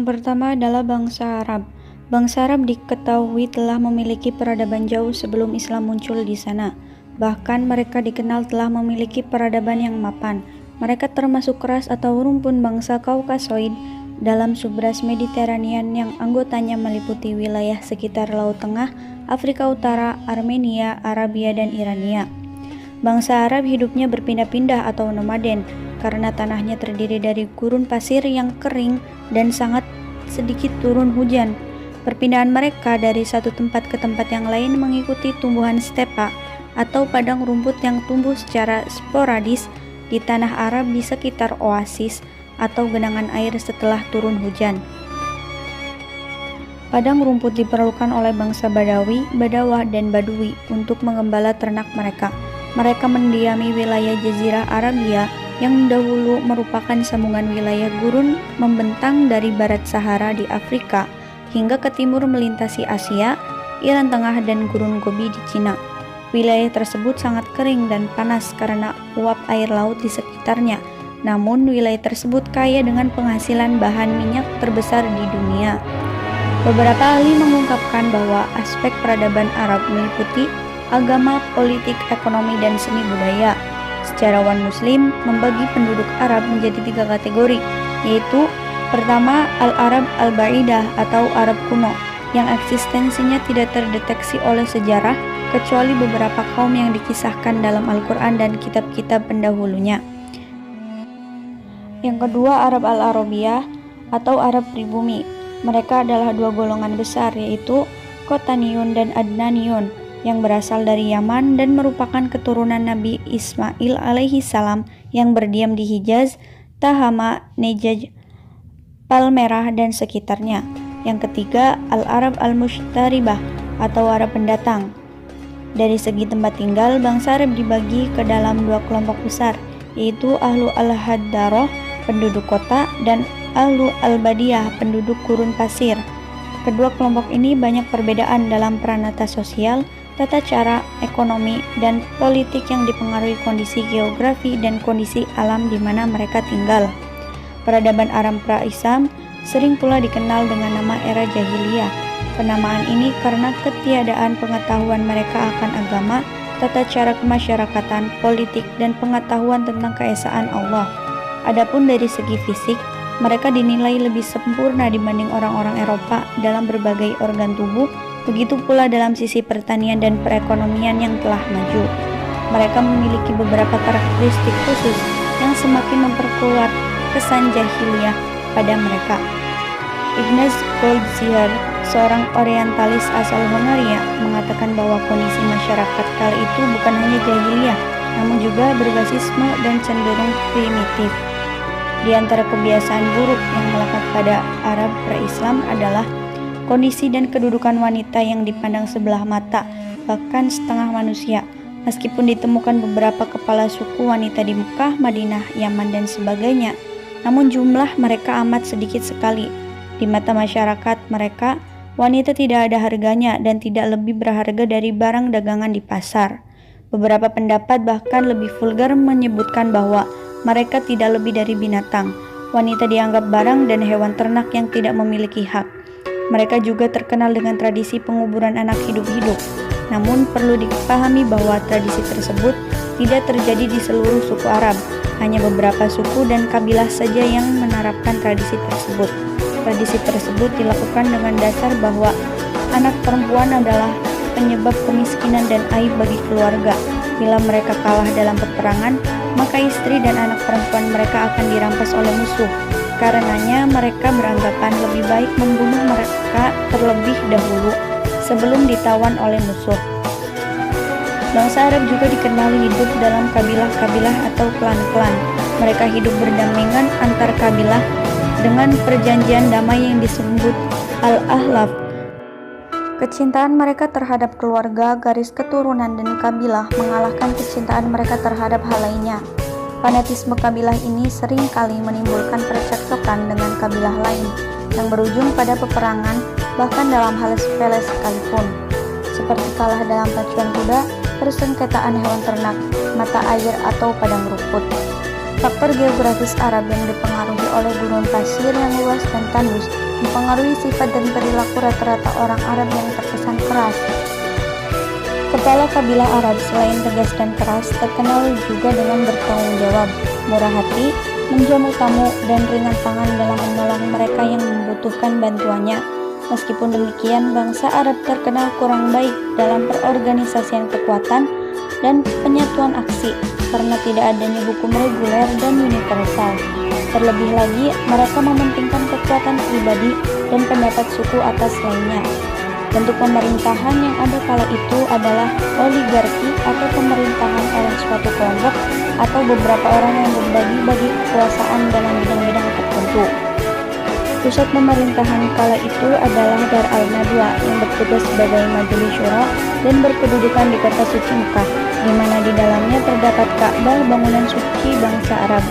pertama adalah bangsa Arab. Bangsa Arab diketahui telah memiliki peradaban jauh sebelum Islam muncul di sana. Bahkan mereka dikenal telah memiliki peradaban yang mapan. Mereka termasuk ras atau rumpun bangsa Kaukasoid dalam subras Mediterranean yang anggotanya meliputi wilayah sekitar Laut Tengah, Afrika Utara, Armenia, Arabia, dan Irania. Bangsa Arab hidupnya berpindah-pindah atau nomaden karena tanahnya terdiri dari gurun pasir yang kering dan sangat sedikit turun hujan. Perpindahan mereka dari satu tempat ke tempat yang lain mengikuti tumbuhan stepa atau padang rumput yang tumbuh secara sporadis di tanah Arab di sekitar oasis atau genangan air setelah turun hujan. Padang rumput diperlukan oleh bangsa Badawi, Badawah, dan Badui untuk mengembala ternak mereka. Mereka mendiami wilayah Jazirah Arabia yang dahulu merupakan sambungan wilayah gurun membentang dari barat Sahara di Afrika hingga ke timur melintasi Asia, Iran Tengah, dan gurun Gobi di Cina. Wilayah tersebut sangat kering dan panas karena uap air laut di sekitarnya. Namun, wilayah tersebut kaya dengan penghasilan bahan minyak terbesar di dunia. Beberapa ahli mengungkapkan bahwa aspek peradaban Arab meliputi agama, politik, ekonomi, dan seni budaya. Sejarawan Muslim membagi penduduk Arab menjadi 3 kategori, yaitu pertama, Al-Arab Al-Ba'idah atau Arab kuno, yang eksistensinya tidak terdeteksi oleh sejarah kecuali beberapa kaum yang dikisahkan dalam Al-Quran dan kitab-kitab pendahulunya. Yang kedua, Arab Al-Arabiyah atau Arab pribumi. Mereka adalah 2 golongan besar, yaitu Qotaniyun dan Adnaniyun, yang berasal dari Yaman dan merupakan keturunan Nabi Ismail alaihi salam yang berdiam di Hijaz, Tahama, Nejaj, Palmerah, dan sekitarnya. Yang ketiga, Al-Arab Al-Mushtaribah atau Arab pendatang. Dari segi tempat tinggal, bangsa Arab dibagi ke dalam 2 kelompok besar, yaitu Ahlu Al-Haddaroh, penduduk kota, dan Ahlu Al-Badiyah, penduduk gurun pasir. Kedua kelompok ini banyak perbedaan dalam peranata sosial, tata cara, ekonomi, dan politik yang dipengaruhi kondisi geografi dan kondisi alam di mana mereka tinggal. Peradaban Arab pra-Islam sering pula dikenal dengan nama era jahiliyah. Penamaan ini karena ketiadaan pengetahuan mereka akan agama, tata cara kemasyarakatan, politik, dan pengetahuan tentang keesaan Allah. Adapun dari segi fisik, mereka dinilai lebih sempurna dibanding orang-orang Eropa dalam berbagai organ tubuh. Begitu pula dalam sisi pertanian dan perekonomian yang telah maju. Mereka memiliki beberapa karakteristik khusus yang semakin memperkuat kesan jahiliyah pada mereka. Ignaz Goldziher, seorang orientalis asal Hongaria, mengatakan bahwa kondisi masyarakat kala itu bukan hanya jahiliyah, namun juga berbasisme dan cenderung primitif. Di antara kebiasaan buruk yang melekat pada Arab pra-Islam adalah kondisi dan kedudukan wanita yang dipandang sebelah mata, bahkan setengah manusia. Meskipun ditemukan beberapa kepala suku wanita di Mekah, Madinah, Yaman, dan sebagainya, namun jumlah mereka amat sedikit sekali. Di mata masyarakat mereka, wanita tidak ada harganya dan tidak lebih berharga dari barang dagangan di pasar. Beberapa pendapat bahkan lebih vulgar menyebutkan bahwa mereka tidak lebih dari binatang. Wanita dianggap barang dan hewan ternak yang tidak memiliki hak. Mereka juga terkenal dengan tradisi penguburan anak hidup-hidup. Namun perlu dipahami bahwa tradisi tersebut tidak terjadi di seluruh suku Arab. Hanya beberapa suku dan kabilah saja yang menerapkan tradisi tersebut. Tradisi tersebut dilakukan dengan dasar bahwa anak perempuan adalah penyebab kemiskinan dan aib bagi keluarga. Bila mereka kalah dalam peperangan, maka istri dan anak perempuan mereka akan dirampas oleh musuh. Karenanya mereka beranggapan lebih baik membunuh mereka terlebih dahulu sebelum ditawan oleh musuh. Bangsa Arab juga dikenal hidup dalam kabilah-kabilah atau klan-klan. Mereka hidup berdampingan antar kabilah dengan perjanjian damai yang disebut Al-Ahlaf. Kecintaan mereka terhadap keluarga, garis keturunan, dan kabilah mengalahkan kecintaan mereka terhadap hal lainnya. Fanatisme kabilah ini sering kali menimbulkan percekcokan dengan kabilah lain yang berujung pada peperangan, bahkan dalam hal sepele sekalipun, seperti kalah dalam pacuan kuda, persengketaan hewan ternak, mata air, atau padang rumput. Faktor geografis Arab yang dipengaruhi oleh gurun pasir yang luas dan tandus mempengaruhi sifat dan perilaku rata-rata orang Arab yang terkesan keras. Kepala kabilah Arab selain tegas dan keras, terkenal juga dengan bertanggung jawab, murah hati, menjamu tamu, dan ringan tangan dalam menolong mereka yang membutuhkan bantuannya. Meskipun demikian, bangsa Arab terkenal kurang baik dalam perorganisasian kekuatan dan penyatuan aksi karena tidak adanya hukum reguler dan universal. Terlebih lagi, mereka mementingkan kekuatan pribadi dan pendapat suku atas lainnya. Bentuk pemerintahan yang ada kala itu adalah oligarki atau pemerintahan oleh suatu kelompok atau beberapa orang yang berbagi-bagi kekuasaan dalam bidang-bidang tertentu. Pusat pemerintahan kala itu adalah Dar al-Nadwa yang bertugas sebagai majelis syura dan berkedudukan di kota suci Mekah, di mana di dalamnya terdapat Ka'bah, bangunan suci bangsa Arab.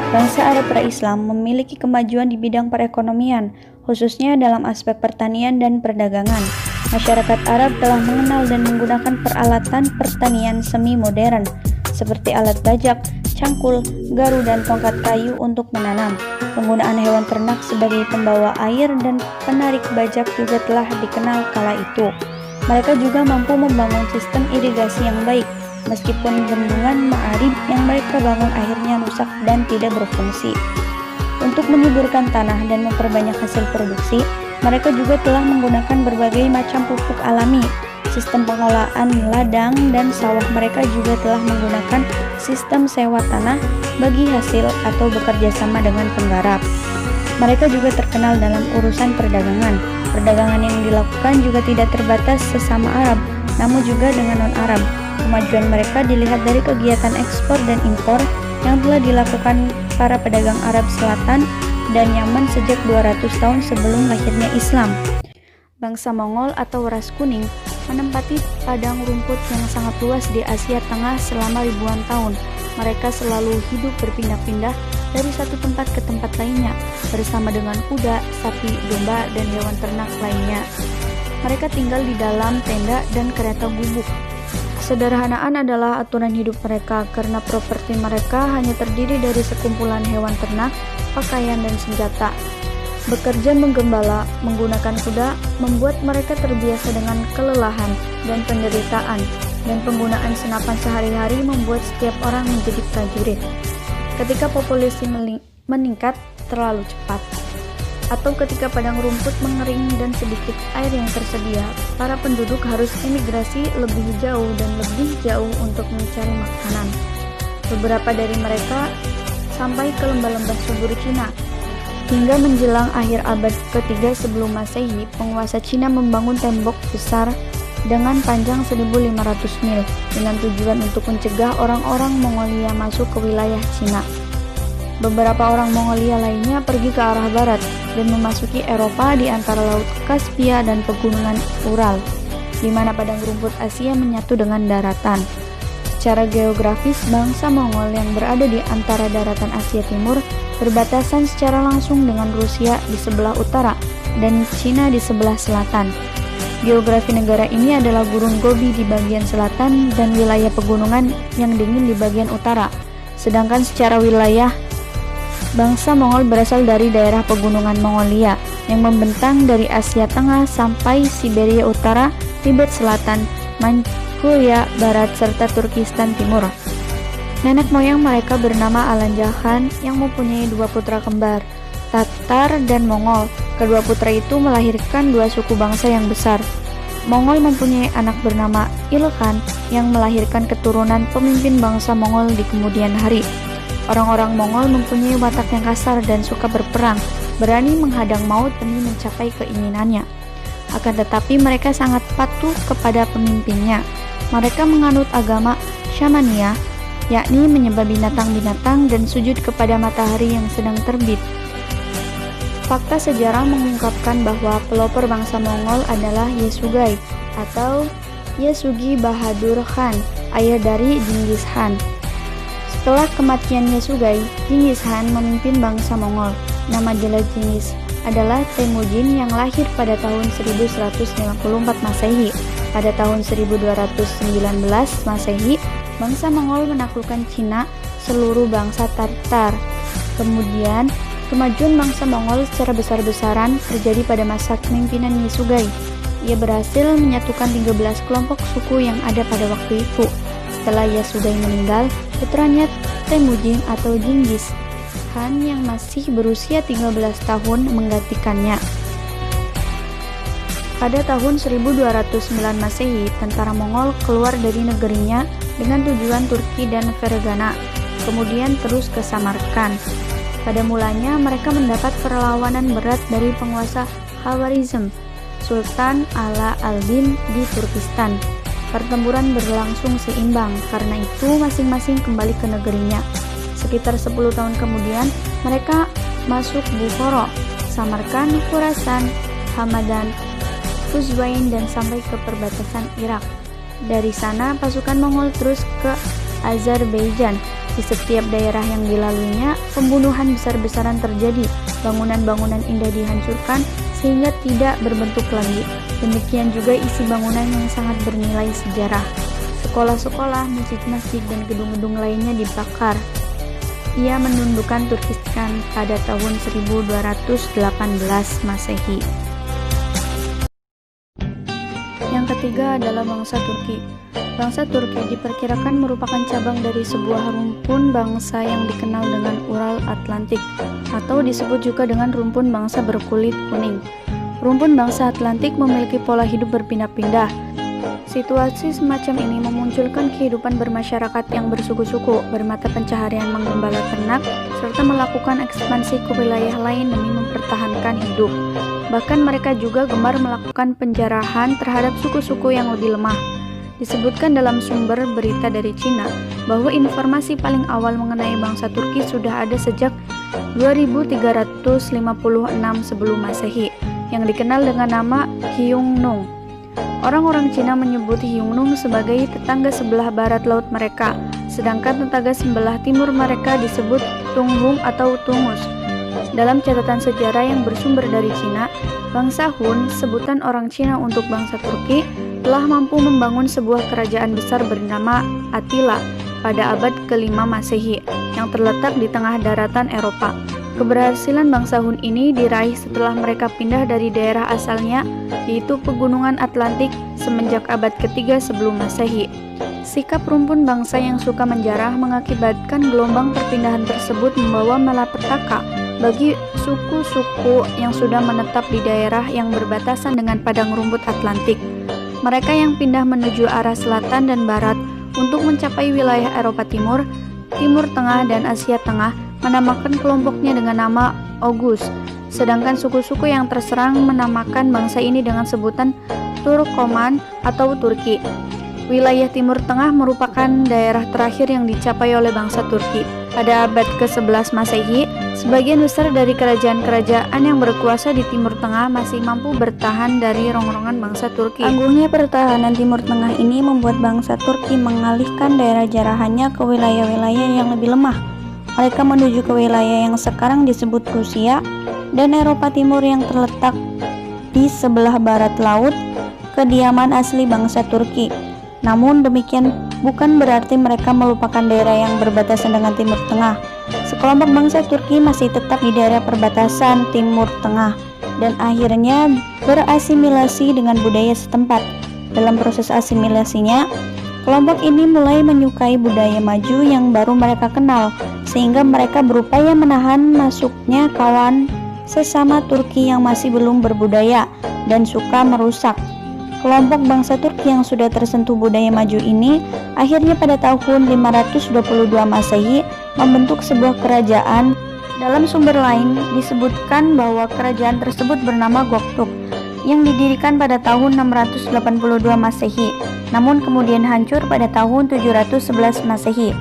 Bangsa Arab pra-Islam memiliki kemajuan di bidang perekonomian, khususnya dalam aspek pertanian dan perdagangan. Masyarakat Arab telah mengenal dan menggunakan peralatan pertanian semi modern seperti alat bajak, cangkul, garu, dan tongkat kayu untuk menanam. Penggunaan hewan ternak sebagai pembawa air dan penarik bajak juga telah dikenal kala itu. Mereka juga mampu membangun sistem irigasi yang baik, meskipun bendungan Ma'arib yang mereka bangun akhirnya rusak dan tidak berfungsi. Untuk menyuburkan tanah dan memperbanyak hasil produksi, mereka juga telah menggunakan berbagai macam pupuk alami. Sistem pengolahan ladang dan sawah mereka juga telah menggunakan sistem sewa tanah bagi hasil atau bekerja sama dengan penggarap. Mereka juga terkenal dalam urusan perdagangan. Perdagangan yang dilakukan juga tidak terbatas sesama Arab, namun juga dengan non-Arab. Kemajuan mereka dilihat dari kegiatan ekspor dan impor yang telah dilakukan para pedagang Arab Selatan dan Yaman sejak 200 tahun sebelum lahirnya Islam. Bangsa Mongol atau ras kuning menempati padang rumput yang sangat luas di Asia Tengah selama ribuan tahun. Mereka selalu hidup berpindah-pindah dari satu tempat ke tempat lainnya bersama dengan kuda, sapi, domba, dan hewan ternak lainnya. Mereka tinggal di dalam tenda dan kereta gubuk. Kesederhanaan adalah aturan hidup mereka karena properti mereka hanya terdiri dari sekumpulan hewan ternak, pakaian, dan senjata. Bekerja menggembala menggunakan kuda membuat mereka terbiasa dengan kelelahan dan penderitaan, dan penggunaan senapan sehari-hari membuat setiap orang menjadi prajurit. Ketika populasi meningkat terlalu cepat, atau ketika padang rumput mengering dan sedikit air yang tersedia, para penduduk harus emigrasi lebih jauh dan lebih jauh untuk mencari makanan. Beberapa dari mereka sampai ke lembah-lembah subur Cina. Hingga menjelang akhir abad ketiga sebelum Masehi, penguasa Cina membangun tembok besar dengan panjang 1.500 mil dengan tujuan untuk mencegah orang-orang Mongolia masuk ke wilayah Cina. Beberapa orang Mongolia lainnya pergi ke arah barat dan memasuki Eropa di antara Laut Kaspia dan pegunungan Ural, di mana padang rumput Asia menyatu dengan daratan. Secara geografis, bangsa Mongol yang berada di antara daratan Asia Timur berbatasan secara langsung dengan Rusia di sebelah utara dan Cina di sebelah selatan. Geografi negara ini adalah gurun Gobi di bagian selatan dan wilayah pegunungan yang dingin di bagian utara. Sedangkan secara wilayah, bangsa Mongol berasal dari daerah pegunungan Mongolia yang membentang dari Asia Tengah sampai Siberia Utara, Tibet Selatan, Manchuria Barat, serta Turkistan Timur. Nenek moyang mereka bernama Alanja Khan yang mempunyai dua putra kembar, Tatar dan Mongol. Kedua putra itu melahirkan dua suku bangsa yang besar. Mongol mempunyai anak bernama Ilkhan yang melahirkan keturunan pemimpin bangsa Mongol di kemudian hari. Orang-orang Mongol mempunyai watak yang kasar dan suka berperang, berani menghadang maut demi mencapai keinginannya. Akan tetapi mereka sangat patuh kepada pemimpinnya. Mereka menganut agama Syamania, yakni menyembah binatang-binatang dan sujud kepada matahari yang sedang terbit. Fakta sejarah mengungkapkan bahwa pelopor bangsa Mongol adalah Yesugai atau Yesugi Bahadur Khan, ayah dari Genghis Khan. Setelah kematian Yesugai, Genghis Khan memimpin bangsa Mongol. Nama jelas Genghis adalah Temujin yang lahir pada tahun 1154 Masehi. Pada tahun 1219 Masehi, bangsa Mongol menaklukkan Cina seluruh bangsa Tartar. Kemudian, kemajuan bangsa Mongol secara besar-besaran terjadi pada masa kepemimpinan Yesugei. Ia berhasil menyatukan 13 kelompok suku yang ada pada waktu itu. Setelah Yesugei meninggal, putranya Temujin atau Jenghis Khan yang masih berusia 13 tahun menggantikannya. Pada tahun 1209 Masehi, tentara Mongol keluar dari negerinya dengan tujuan Turki dan Fergana, kemudian terus ke Samarkand. Pada mulanya mereka mendapat perlawanan berat dari penguasa Khawarizm, Sultan Ala al-Din di Turkistan. Pertempuran berlangsung seimbang, karena itu masing-masing kembali ke negerinya. Sekitar 10 tahun kemudian, mereka masuk Bukhara, Samarkand, Khurasan, Hamadan, Quzwain, dan sampai ke perbatasan Irak. Dari sana, pasukan Mongol terus ke Azerbaijan. Di setiap daerah yang dilaluinya, pembunuhan besar-besaran terjadi, bangunan-bangunan indah dihancurkan sehingga tidak berbentuk lagi. Demikian juga isi bangunan yang sangat bernilai sejarah. Sekolah-sekolah, masjid-masjid, dan gedung-gedung lainnya dibakar. Ia menundukkan Turkistan pada tahun 1218 Masehi. Yang ketiga adalah bangsa Turki. Bangsa Turki diperkirakan merupakan cabang dari sebuah rumpun bangsa yang dikenal dengan Ural Atlantik, atau disebut juga dengan rumpun bangsa berkulit kuning. Rumpun bangsa Atlantik memiliki pola hidup berpindah-pindah. Situasi semacam ini memunculkan kehidupan bermasyarakat yang bersuku-suku, bermata pencaharian menggembala ternak, serta melakukan ekspansi ke wilayah lain demi mempertahankan hidup. Bahkan mereka juga gemar melakukan penjarahan terhadap suku-suku yang lebih lemah. Disebutkan dalam sumber berita dari Cina bahwa informasi paling awal mengenai bangsa Turki sudah ada sejak 2356 sebelum Masehi, yang dikenal dengan nama Hyungnung. Orang-orang Cina menyebut Hyungnung sebagai tetangga sebelah barat laut mereka, sedangkan tetangga sebelah timur mereka disebut Tunghung atau Tungus. Dalam catatan sejarah yang bersumber dari Cina, bangsa Hun, sebutan orang Cina untuk bangsa Turki, telah mampu membangun sebuah kerajaan besar bernama Attila pada abad ke-5 Masehi yang terletak di tengah daratan Eropa. Keberhasilan bangsa Hun ini diraih setelah mereka pindah dari daerah asalnya, yaitu pegunungan Atlantik, semenjak abad ke-3 sebelum Masehi. Sikap rumpun bangsa yang suka menjarah mengakibatkan gelombang perpindahan tersebut membawa malapetaka bagi suku-suku yang sudah menetap di daerah yang berbatasan dengan padang rumput Atlantik. Mereka yang pindah menuju arah selatan dan barat untuk mencapai wilayah Eropa Timur, Timur Tengah, dan Asia Tengah menamakan kelompoknya dengan nama Oghuz, sedangkan suku-suku yang terserang menamakan bangsa ini dengan sebutan Turkoman atau Turki. Wilayah Timur Tengah merupakan daerah terakhir yang dicapai oleh bangsa Turki. Pada abad ke-11 Masehi, sebagian besar dari kerajaan-kerajaan yang berkuasa di Timur Tengah masih mampu bertahan dari rongrongan bangsa Turki. Agungnya pertahanan Timur Tengah ini membuat bangsa Turki mengalihkan daerah jarahannya ke wilayah-wilayah yang lebih lemah. Mereka menuju ke wilayah yang sekarang disebut Rusia dan Eropa Timur yang terletak di sebelah barat laut, kediaman asli bangsa Turki. Namun demikian bukan berarti mereka melupakan daerah yang berbatasan dengan Timur Tengah. Sekelompok bangsa Turki masih tetap di daerah perbatasan Timur Tengah dan akhirnya berasimilasi dengan budaya setempat. Dalam proses asimilasinya, kelompok ini mulai menyukai budaya maju yang baru mereka kenal, sehingga mereka berupaya menahan masuknya kawan sesama Turki yang masih belum berbudaya dan suka merusak. Kelompok bangsa Turki yang sudah tersentuh budaya maju ini akhirnya pada tahun 522 Masehi membentuk sebuah kerajaan. Dalam sumber lain disebutkan bahwa kerajaan tersebut bernama Goktuk yang didirikan pada tahun 682 Masehi, namun kemudian hancur pada tahun 711 Masehi.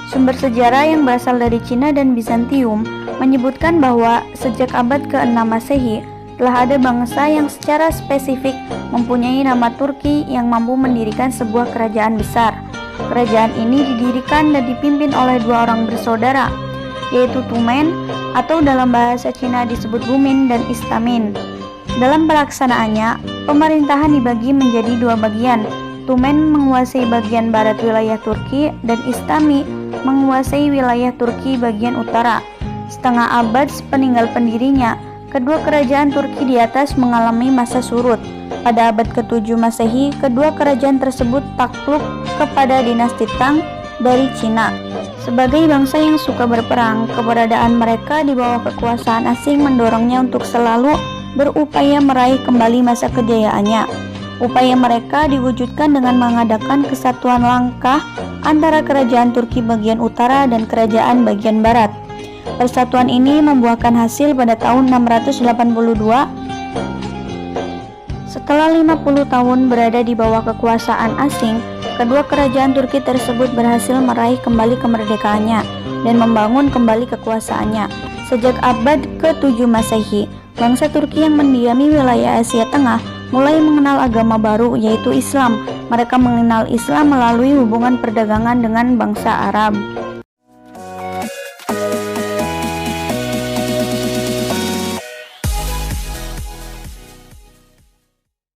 Sumber sejarah yang berasal dari Cina dan Bizantium menyebutkan bahwa sejak abad ke-6 Masehi telah ada bangsa yang secara spesifik mempunyai nama Turki yang mampu mendirikan sebuah kerajaan besar. Kerajaan ini didirikan dan dipimpin oleh dua orang bersaudara, yaitu Tumen atau dalam bahasa Cina disebut Gumin dan Istamin. Dalam pelaksanaannya, pemerintahan dibagi menjadi dua bagian. Tumen menguasai bagian barat wilayah Turki dan Istami menguasai wilayah Turki bagian utara. Setengah abad peninggal pendirinya, kedua kerajaan Turki di atas mengalami masa surut. Pada abad ke-7 Masehi, kedua kerajaan tersebut takluk kepada dinasti Tang dari Cina. Sebagai bangsa yang suka berperang, keberadaan mereka di bawah kekuasaan asing mendorongnya untuk selalu berupaya meraih kembali masa kejayaannya. Upaya mereka diwujudkan dengan mengadakan kesatuan langkah antara kerajaan Turki bagian utara dan kerajaan bagian barat. Persatuan ini membuahkan hasil pada tahun 682. Setelah 50 tahun berada di bawah kekuasaan asing, kedua kerajaan Turki tersebut berhasil meraih kembali kemerdekaannya dan membangun kembali kekuasaannya. Sejak abad ke-7 Masehi, bangsa Turki yang mendiami wilayah Asia Tengah mulai mengenal agama baru, yaitu Islam. Mereka mengenal Islam melalui hubungan perdagangan dengan bangsa Arab.